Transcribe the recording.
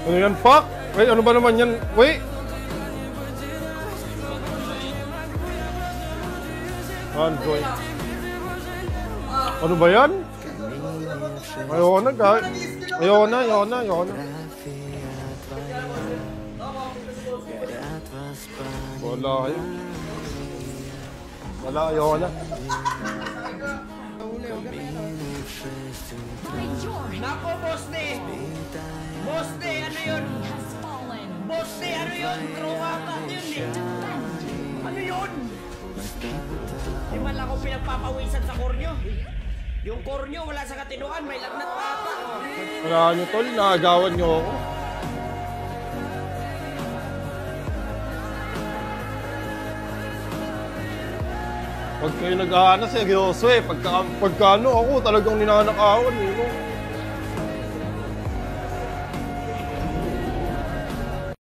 Ano yan, fuck? Wait, ano ba naman yan? Wait! Android. Ano ba yan? Ayoko na, guys. Ayoko na. Wala, ayoko na. Nako, boss de! Boss de, ano yun? Boss de, ano yun? Throwback yun eh! Ano yun? Di man ako pinagpapawisan sa kornyo. Yung kornyo wala sa katinuan, may lagnat pa ata. Wala nyo, tol. Naagawan nyo ako. Pag kayo nag-aana, seryoso eh. Pagka ano ako, talagang ninanakawan eh. No?